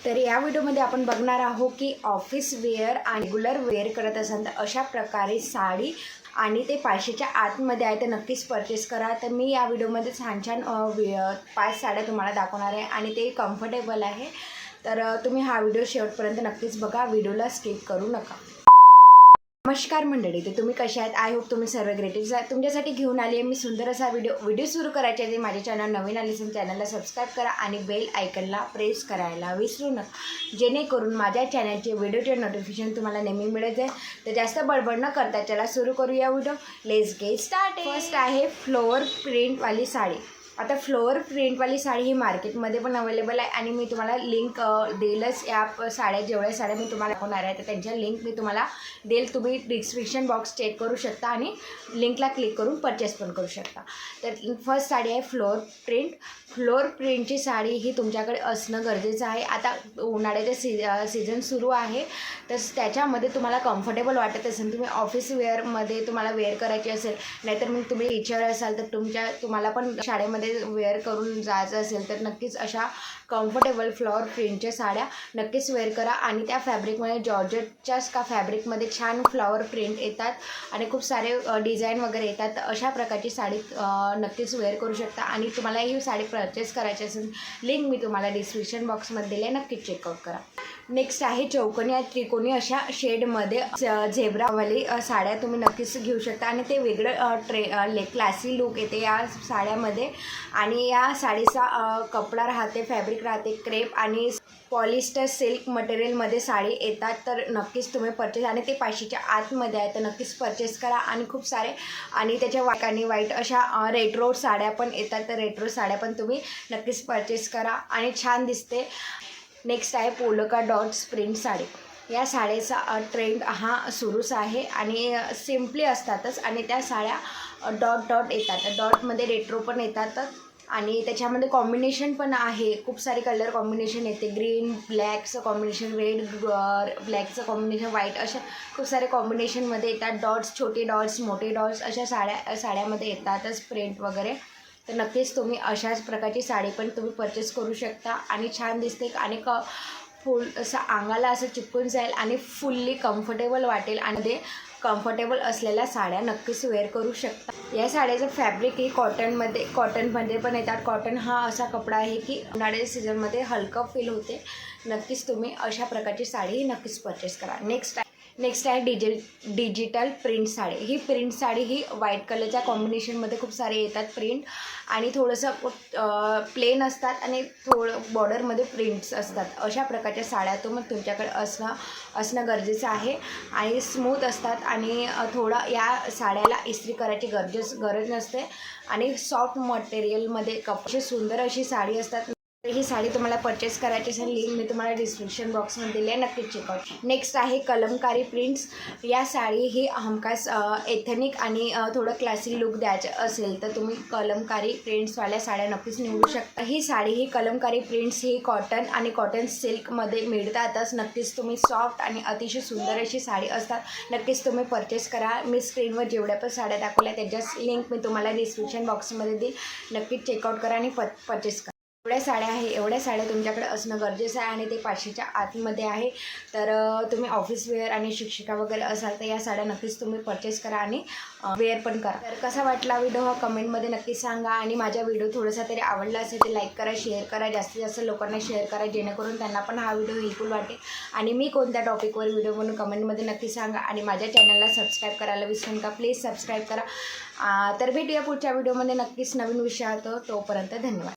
तर या व्हिडिओमध्ये आपण बघणार आहोत की ऑफिस वेअर आणि रेग्युलर वेअर करत असाल तर अशा प्रकारे साडी आणि ते 500च्या आतमध्ये आहे तर नक्कीच परचेस करा। तर मी या व्हिडिओमध्ये छान छान 5 साड्या तुम्हाला दाखवणार आहे आणि ते कम्फर्टेबल आहे। तर तुम्ही हा व्हिडिओ शेवटपर्यंत नक्कीच बघा, व्हिडिओला स्किप करू नका। नमस्कार मंडळी, तर तुम्ही कशा आहात? आय होप तुम्ही सर्व ग्रेटिव्स आहात। तुमच्यासाठी घेऊन आली आहे मी सुंदर असा व्हिडिओ सुरू करायच्या आधी माझ्या चॅनल नवीन आले असेल चॅनलला सबस्क्राईब करा आणि बेल आयकनला प्रेस करायला विसरू नका, जेणेकरून माझ्या चॅनलचे व्हिडिओचे नोटिफिकेशन तुम्हाला नेहमी मिळत जाईल। तर जास्त बडबड न करता चला सुरू करूया video. Let's get started. First आहे फ्लोअर प्रिंटवाली साडी। आता फ्लोअर प्रिंटवाली साडी ही मार्केटमध्ये पण अवेलेबल आहे आणि मी तुम्हाला लिंक देईलच। या साड्या जेवढ्या साड्या मी तुम्हाला दाखवणार आहे तर त्यांच्या लिंक मी तुम्हाला देईल। तुम्ही डिस्क्रिप्शन बॉक्स चेक करू शकता आणि लिंकला क्लिक करून परचेस पण करू शकता। तर फर्स्ट साडी आहे फ्लोअर प्रिंट। फ्लोअर प्रिंटची साडी ही तुमच्याकडे असणं गरजेचं आहे। आता उन्हाळ्याचे सीझन सुरू आहे तर त्याच्यामध्ये तुम्हाला कम्फर्टेबल वाटत असेल, तुम्ही ऑफिस वेअरमध्ये तुम्हाला वेअर करायची असेल, नाहीतर मग तुम्ही टीचर असाल तर तुम्हाला पण शाळेमध्ये वेअर करून जायचं असेल तर नक्कीच अशा कम्फर्टेबल फ्लोअर प्रिंटच्या साड्या नक्कीच वेअर करा। आणि त्या फॅब्रिकमध्ये जॉर्जेटच्याच का फॅब्रिकमध्ये छान फ्लॉवर प्रिंट येतात आणि खूप सारे डिझाईन वगैरे येतात। तर अशा प्रकारची साडी नक्कीच वेअर करू शकता आणि तुम्हाला ही साडी परचेस करायची असेल लिंक मी तुम्हाला डिस्क्रिप्शन बॉक्समध्ये दिली आहे, नक्कीच चेकआउट करा। नेक्स्ट आहे चौकोनी आणि त्रिकोणी अशा शेडमध्ये झेब्रावाली साड्या तुम्ही नक्कीच घेऊ शकता आणि ते वेगळं क्लासी लुक येते या साड्यामध्ये। आणि या साडीचा कपडा राहते, फॅब्रिक राहते क्रेप आणि पॉलिस्टर सिल्क मटेरियलमध्ये साडी येतात। तर नक्कीच तुम्ही परचेस, आणि ते 500च्या आतमध्ये आहे तर नक्कीच परचेस करा। आणि खूप सारे आणि त्याच्या वाईट अशा रेट्रो साड्या पण येतात, तर रेट्रो साड्या पण तुम्ही नक्कीच परचेस करा आणि छान दिसते। नेक्स्ट आहे पोलका डॉट्स प्रिंट साडी। या साडीचा ट्रेंड हा सुरूच आहे आणि सिम्पली असतातच आणि त्या साड्या डॉट येतात, डॉटमध्ये रेट्रो पण येतात आणि त्याच्यामध्ये कॉम्बिनेशन पण आहे, खूप सारे कलर कॉम्बिनेशन येते, ग्रीन ब्लॅकचं कॉम्बिनेशन, रेड ब्लॅकचं कॉम्बिनेशन, व्हाईट, अशा खूप सारे कॉम्बिनेशनमध्ये येतात। डॉट्स, छोटे डॉट्स, मोठे डॉट्स अशा साड्यामध्ये येतातच प्रिंट वगैरे। तर नक्कीच तुम्ही अशाच प्रकारची साडी पण तुम्ही परचेस करू शकता आणि छान दिसते आणि फुल असं अंगाला असं चिपकून जाईल आणि फुल्ली कम्फर्टेबल वाटेल आणि ते कम्फर्टेबल असलेल्या साड्या नक्कीच वेअर करू शकता। या साड्याचं फॅब्रिक ही कॉटनमध्ये पण येतात। कॉटन हा असा कपडा आहे की उन्हाळ्याच्या सीझनमध्ये हलकं फील होते। नक्कीच तुम्ही अशा प्रकारची साडी नक्कीच परचेस करा। नेक्स्ट आहे डिजिटल प्रिंट साडी। ही प्रिंट साडी ही व्हाईट कलरच्या कॉम्बिनेशनमध्ये खूप सारे येतात प्रिंट आणि थोडंसं प्लेन असतात आणि थोडं बॉर्डरमध्ये प्रिंट्स असतात। अशा प्रकारच्या साड्या तुमच्याकडे असणं गरजेचं आहे आणि स्मूथ असतात आणि थोडं या साड्याला इस्त्री करायची गरज नसते आणि सॉफ्ट मटेरियलमध्ये कपडे सुंदर अशी साडी असतात। ही साडी तुम्हाला परचेस करायची असेल लिंक मी तुम्हाला डिस्क्रिप्शन बॉक्समध्ये दिली आहे, नक्कीच चेकआउट। नेक्स्ट आहे कलमकारी प्रिंट्स। या साडी ही हमखास एथनिक आणि थोडं क्लासी लुक द्यायचं असेल तर तुम्ही कलमकारी प्रिंट्सवाल्या साड्या नक्कीच निवडू शकता। ही साडी ही कलमकारी प्रिंट्स ही कॉटन आणि कॉटन सिल्कमध्ये मिळतातच। नक्कीच तुम्ही सॉफ्ट आणि अतिशय सुंदर अशी साडी असतात, नक्कीच तुम्ही परचेस करा। मी स्क्रीनवर जेवढ्या पण साड्या दाखवल्या त्याच्या लिंक मी तुम्हाला डिस्क्रिप्शन बॉक्समध्ये देईल, नक्कीच चेकआउट करा आणि परचेस करा। एवढ्या साड्या तुमच्याकडे असणं गरजेचं आहे आणि ते 500च्या आतमध्ये आहे। तर तुम्ही ऑफिस वेअर आणि शिक्षिका वगैरे असाल तर या साड्या नक्कीच तुम्ही परचेस करा आणि वेअर पण करा। तर कसा वाटला व्हिडिओ हा कमेंटमध्ये नक्कीच सांगा आणि माझा व्हिडिओ थोडासा तरी आवडला असेल तर लाईक करा, शेअर करा, जास्तीत जास्त लोकांना शेअर करा, जेणेकरून त्यांना पण हा व्हिडिओ हेल्पफुल वाटेल। आणि मी कोणत्या टॉपिकवर व्हिडिओ बनवून कमेंटमध्ये नक्की सांगा आणि माझ्या चॅनलला सबस्क्राईब करायला विसरू नका, प्लीज सबस्क्राईब करा। तर भेटूया पुढच्या व्हिडिओमध्ये नक्कीच नवीन विषयात, तोपर्यंत धन्यवाद।